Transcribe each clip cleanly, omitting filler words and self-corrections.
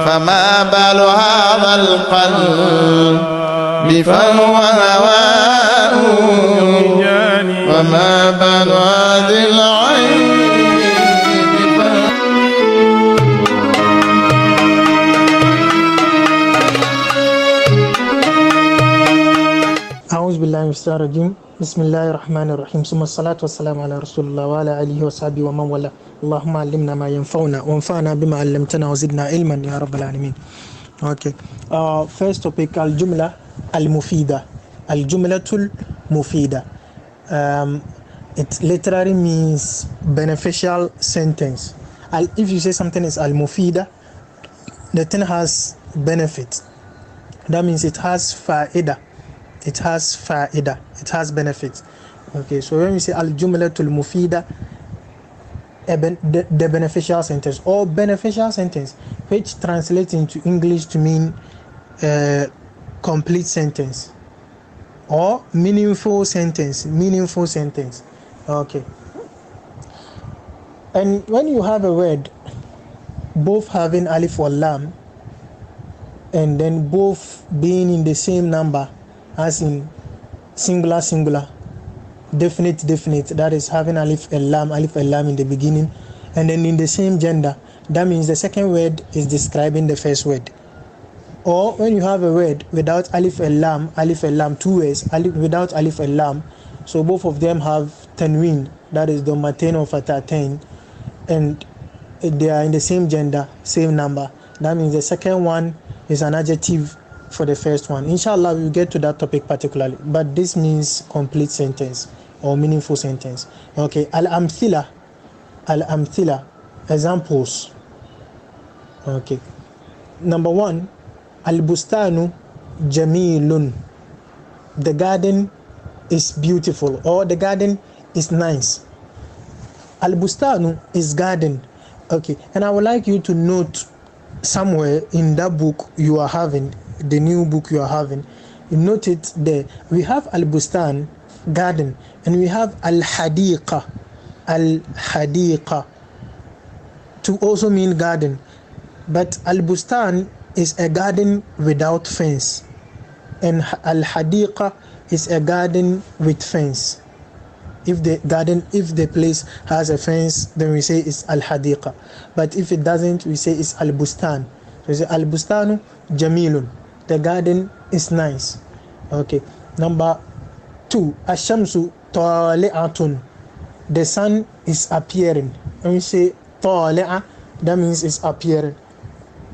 فما بال هذا القلب فهو هواء وما بال هذه العين أعوذ بالله من الشيطان الرجيم بسم الله الرحمن الرحيم ثم الصلاة والسلام على رسول الله وعلى آله وصحبه ومن والاه اللهم علمنا ما ينفعنا وانفعنا بما علمتنا وزدنا علما يا رب العالمين. Okay. First topic الجملة المفيدة. الجملة المفيدة. It literally means beneficial sentence. If you say something is al-mufida, the thing has benefit. That means it has faida. It has faida. It has benefit. Okay, so when we say al-jumlatul mufida, the beneficial sentence or beneficial sentence, which translates into English to mean complete sentence or meaningful sentence. Meaningful sentence. Okay. And when you have a word, both having alif or lam, and then both being in the same number, as in singular, definite, that is having alif and lam in the beginning, and then in the same gender, that means the second word is describing the first word. Or when you have a word without alif and lam, two words, without alif and lam, so both of them have tanween, that is dhammatain or fathatain, and they are in the same gender, same number. That means the second one is an adjective for the first one. Inshallah, we'll get to that topic particularly, but this means complete sentence or meaningful sentence. Okay, al-amthila, examples. Okay, number one, al-bustanu jamilun, the garden is beautiful or the garden is nice. Al-bustanu is garden. Okay, and I would like you to note somewhere in that book you are having, the new book you are having, you note it there. We have al-bustan, garden, and we have al-hadiqa to also mean garden. But al-bustan is a garden without fence, and al-hadiqa is a garden with fence. If the place has a fence, then we say it's al-hadiqa. But if it doesn't, we say it's al-bustan. So we say al-bustanu jamilun, the garden is nice. Okay. Number two, ash-shamsu tali'atun, the sun is appearing. When we say tali'a, that means it's appearing.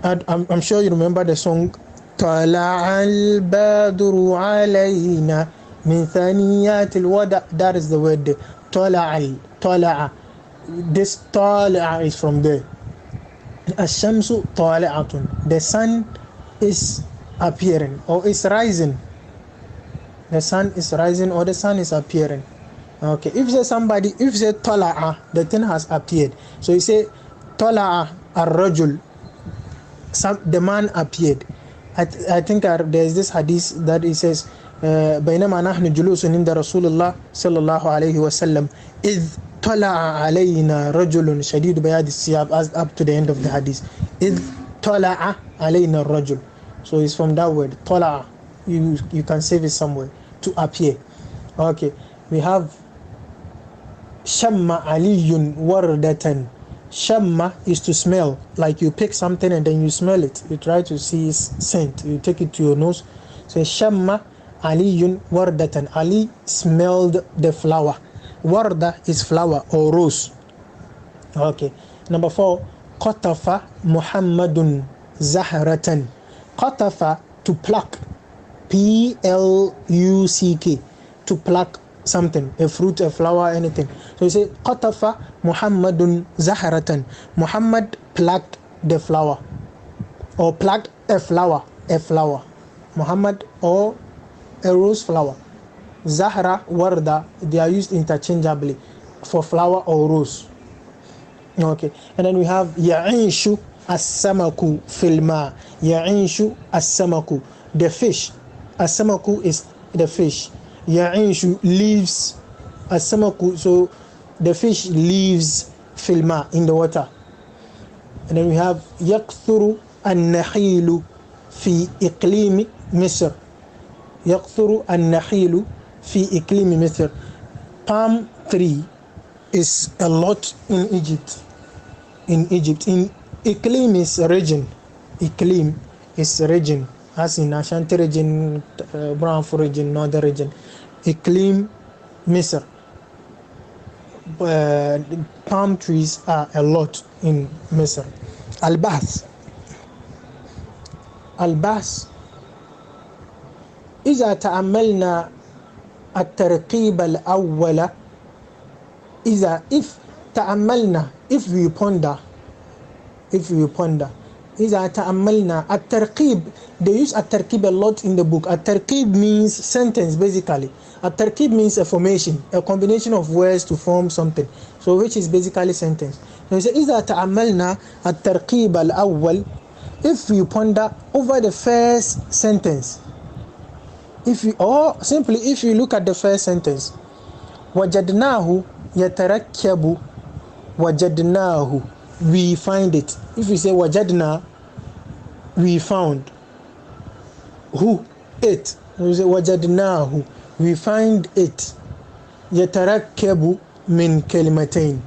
And I'm sure you remember the song طلع البدر علينا من ثنيات الوداع. That is the word there. طلع. This طلع is from there. الشمس طالعة, the sun is appearing or is rising. The sun is rising or the sun is appearing. Okay, if you say طلع, the thing has appeared. So you say طلع الرجل, the man appeared. I think there's this hadith that it says بينما نحن جلوس عند رسول الله صلى الله عليه وسلم إذ طلع علينا رجل شديد بياض الثياب, as up to the end of the hadith. إذ طلع علينا الرجل. So it's from that word طلع. You can save it somewhere, to appear. Okay, we have شم علي وردة. Shamma is to smell, like you pick something and then you smell it. You try to see its scent. You take it to your nose. So Shamma Aliyun Wardatan. Ali smelled the flower. Warda is flower or rose. Okay. Number four, Qatafa Muhammadun Zahratan. Qatafa, to pluck. P-L-U-C-K. To pluck something, a fruit, a flower, anything. So you say Qatafa Muhammadun Zahratan. Muhammad plucked the flower, or plucked a flower. Muhammad, or a rose flower. Zahra, Warda, they are used interchangeably for flower or rose. Okay, and then we have Ya'ishu as-samaku fil ma. Ya'ishu as-samaku, the fish. As-samaku is the fish. Ya'ishu lives, as-samaku, so the fish lives fil ma, in the water. And then we have Yakthuru النخيل في إقليم مصر. يكثر النخيل في إقليم مصر. Palm tree is a lot in Egypt. In Iqlim is a region. Iqlim is a region, as in Ashanti region, Brownford region, Northern region. Iqlim, Misr. Palm trees are a lot in Misr. Al-Bahth. Al-Bahth. إذا تأملنا الترقيب الأول. If we ponder. إذا تأملنا الترقيب. They use الترقيب a lot in the book. الترقيب means sentence basically. الترقيب means a formation, a combination of words to form something. So which is basically sentence. So إذا تأملنا الترقيب الأول. If we ponder over the first sentence. If you look at the first sentence. وجدناه يتركب. وجدناه, we find it. If we say wajadna, we found. Who? It. We say wajadnahu, we find it. يتركب من كلمتين.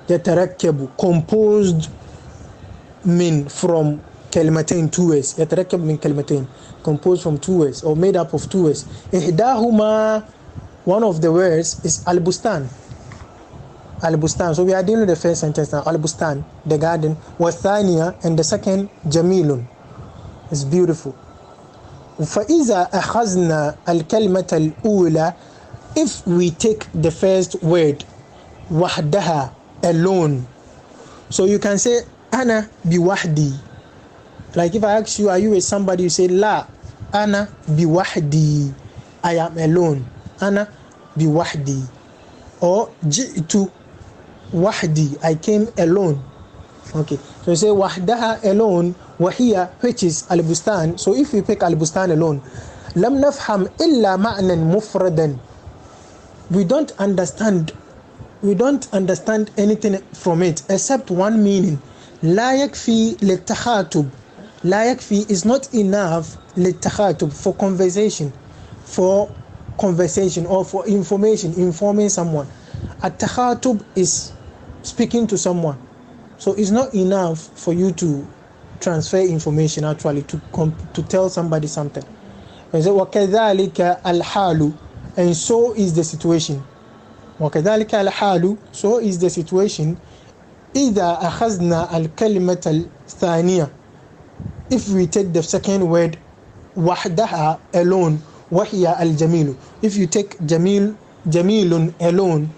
يتركب, composed from كلمتين, two words. يتركب من كلمتين, composed from two words or made up of two words. إحداهما, one of the words is al-bustan. Al-bustan. So we are dealing with the first sentence now. Al-bustan, the garden. Wathaniya, and the second jamilun. It's beautiful. فإذا أخذنا الكلمة الأولى. If we take the first word وحدها, alone. So you can say أنا بوحدي. Like if I ask you, are you with somebody? You say لا أنا بوحدي, I am alone. أنا بوحدي. Or جئت وحدي, I came alone. Okay, so you say وحدها, alone. وهي, which is al-bustan. So if we pick al-bustan alone, لم نفهم إلا معنى مفردا. We don't understand anything from it except one meaning. لا يكفي للتخاطب. لا يكفي is not enough للتخاطب, for conversation or for information, informing someone. At-takhatub is speaking to someone. So it's not enough for you to transfer information, actually, to tell somebody something. وَكَذَلِكَ الْحَالُ, and so is the situation. وَكَذَلِكَ الْحَالُ, so is the situation. إِذَا أَخَذْنَا الْكَلِمَةَ الثَّانِيَةَ. If we take the second word وَحْدَهَا, alone. وَهِيَ الْجَمِيلُ. If you take jamilun alone,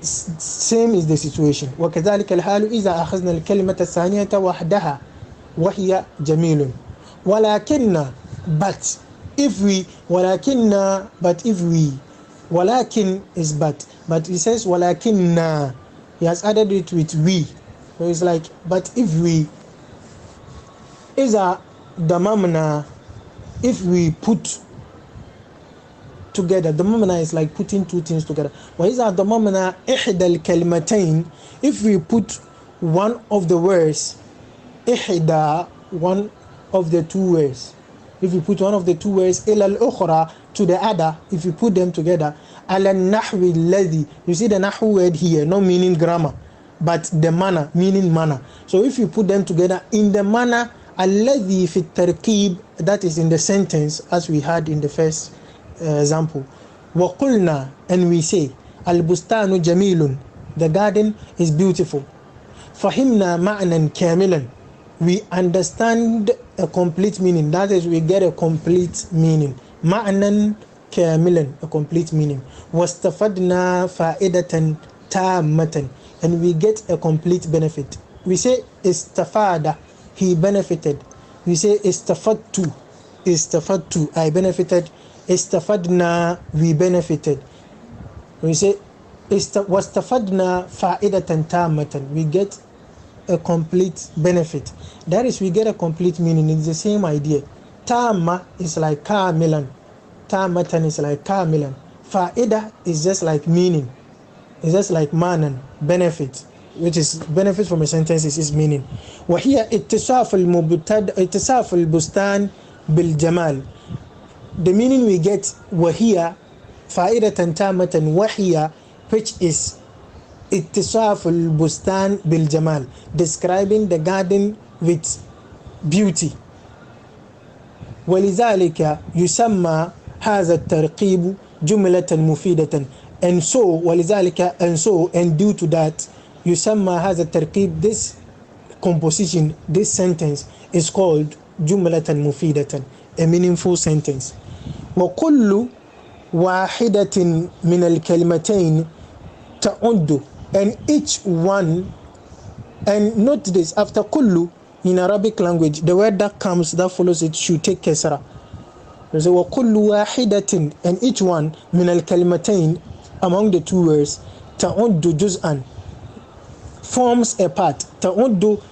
same is the situation. وَكَذَلِكَ الْحَالُ إِذَا أَخَذْنَا الْكَلِمَةَ الثَّانِيَةَ وَحْدَهَا وَهِيَ جَمِيلٌ. وَلَكِنَّ, but if we, walakin is but it says walakinna, he has added it with we. So it's like, but if we, إِذَا damamna, if we put together. Damamna is like putting two things together. وَإِذَا damamna إِحْدَى الْكَلِمَتَيْن, if we put one of the words, إِحْدَى, one of the two words. If you put one of the two words إِلَى الْأُخْرَى, to the other, if you put them together, عَلَى النَّحْوِ الَّذِي, you see the nahu word here, not meaning grammar, but the manner, meaning manner. So if you put them together in the manner الَّذِي فِي التَّرْكِيب, that is in the sentence as we had in the first example. وَقُلْنَا, and we say الْبُسْتَانُ جَمِيلٌ, the garden is beautiful. فَهِمْنَا مَعْنًا كَامِلًا, we understand a complete meaning, that is, we get a complete meaning. مَعْنًا كَامِلًا, a complete meaning. وَاسْتَفَدْنَا فَائِدَةً تَامَّةً, and we get a complete benefit. We say istafada, he benefited. We say istafadtu, I benefited. Istafadna, we benefited. We say wastafadna fa'idatan tammatan, we get a complete benefit. That is, we get a complete meaning. It's the same idea. Tamma is like kamilan, tammatan is like kamilan. Fa'ida is just like meaning, it's just like manan, benefit. which is benefit from a sentence is its meaning. وهي اتصاف البستان بالجمال. The meaning we get وهي فائدة تامة وهي, which is اتصاف البستان بالجمال, describing the garden with beauty. ولذلك يسمى هذا الترقيب جملة مفيدة. And so ولذلك, and due to that, يسمى هذا الترقيب, this composition, this sentence is called جملة مفيدة, a meaningful sentence. وكل واحدة من الكلمتين تعد, and each one, and note this, after kullu in Arabic language, the word that follows it should take kasra. So وكل واحدة, and each one, من الكلمتين, among the two words, تعد جزءا, forms a part. تعد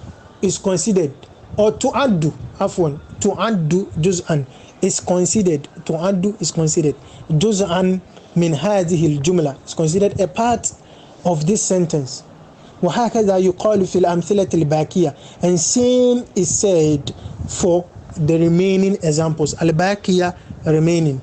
is considered, or تعد عفوا تعد جزءا is considered, تعد is considered جزءا من هذه الجملة, is considered a part of this sentence. وهكذا يقال في الأمثلة الباقية, and same is said for the remaining examples. الباقية, remaining,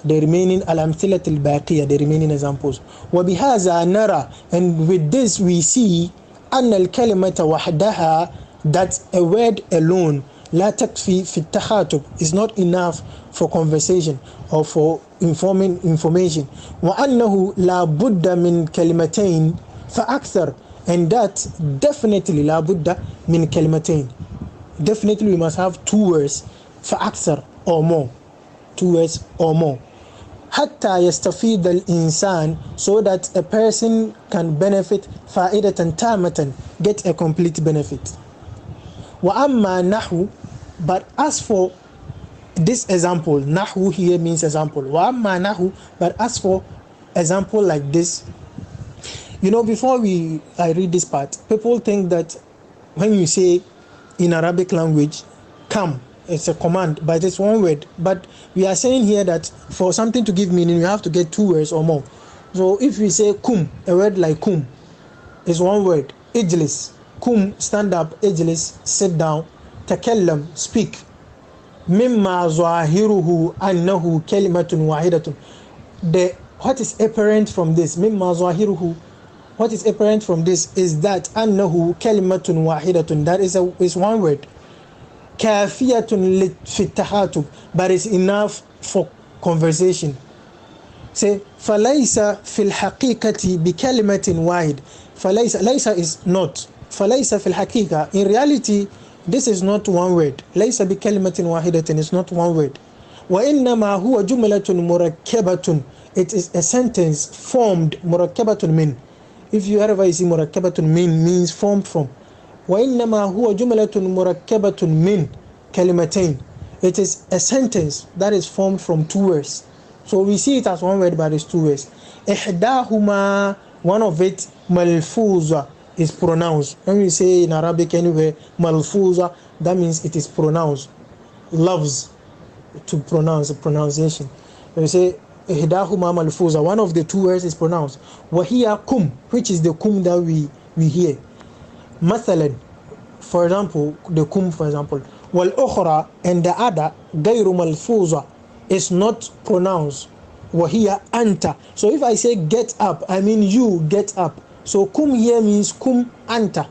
the remaining, الأمثلة الباقية, the remaining examples. وبهذا نرى, and with this we see, أن الكلمة وحدها, that a word alone, لا تكفي في التخاطب, is not enough for conversation or for information. وأنه لا بد من كلمتين فأكثر, and that definitely لا بد من كلمتين, definitely we must have two words, فأكثر or more, two words or more, حتى يستفيد الإنسان, so that a person can benefit فائدة تامة, get a complete benefit. وأما نحو, but as for this example, nahu here means example. وأما nahu, but as for example like this, before I read this part, people think that when you say in Arabic language, come, it's a command, but it's one word. But we are saying here that for something to give meaning, you have to get two words or more. So if we say kum, a word like kum is one word. Ijlis, kum, stand up. Ijlis, sit down. Takallam, speak. Mimma zahiruhu annahu kalimatun wahidatun. What is apparent from this? Mimma zahiruhu. What is apparent from this is that annahu kalimatun wahidatun. That is one word. Kafiyatun fi tahatub, but it's enough for conversation. Say falaysa fil haqiqati bi kalimatin wahid. Laysa is not. Falaysa fil haqiqa. In reality, this is not one word. Laysa bi kalimatin wahidatin is not one word. Wa innama huwa jumlatun murakkabatun. It is a sentence formed, murakkabatun min. If you ever see murakkabatun min, means formed from. وإنما هو جملة مركبة من كلمتين. It is a sentence that is formed from two words. So we see it as one word, but it's two words. إحداهما, one of it, ملفوظة, is pronounced. When we say in Arabic anywhere ملفوظة, that means it is pronounced. Loves to pronounce, a pronunciation. When we say إحداهما ملفوظة, one of the two words is pronounced. وهي kum, which is the kum that we hear. مثلا, for example, the kum, for example, والأخرى, and the other, غير ملفوظة, is not pronounced. وهي أنت. So if I say get up, I mean you get up. So kum here means kum anta,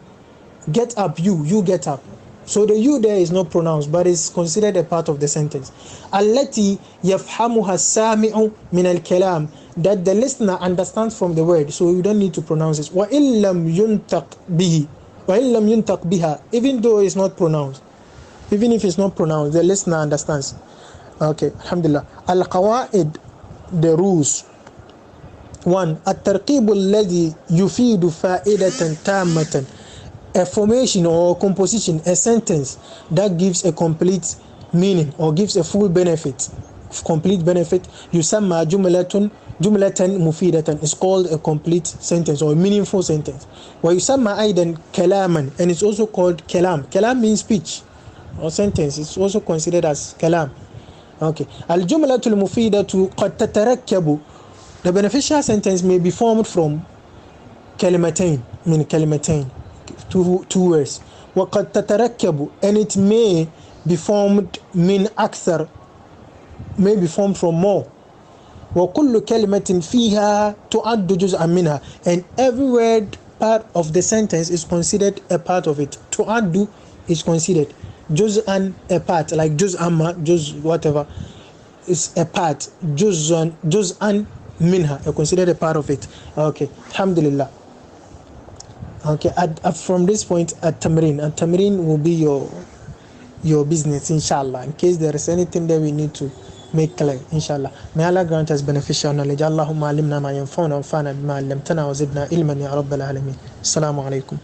get up, you get up. So the you there is not pronounced, but is considered a part of the sentence. التي يفهمها السامع من الكلام, that the listener understands from the word, so you don't need to pronounce it. وإن لم ينطق به, وإن لم ينطق بها, even though it's not pronounced, even if it's not pronounced, the listener understands. Okay, alhamdulillah. القواعد, the rules. 1. الترقيب الذي يفيد فائدة تامة, a formation or composition, a sentence that gives a complete meaning or gives a full benefit, complete benefit, يسمى جملة مفيدة, is called a complete sentence or a meaningful sentence. ويسمى أيضا كلاما, and it's also called kalam. Kalam means speech or sentence. It's also considered as kalam. Okay. الجملة المفيدة قد تتركب, the beneficial sentence may be formed from kalimatain, من كلمتين, two words. وقد تتركب, and it may be formed من أكثر, may be formed from more. وكل كلمة فيها تعد جزءا منها, and every word part of the sentence is considered a part of it. تعد is considered, جزءا a part, like جزءا ما, جزء whatever is a part, جزءا منها, considered a part of it. Okay, alhamdulillah. Okay, from this point, at-tamrin will be your business, inshallah, in case there is anything that we need to make clear, inshallah. May Allah grant us beneficial knowledge. Allahumma alimna ma yanfa'una wa anfa'na bima 'allamtana wa zidna ilman ya rabbal alamin. Assalamu alaikum.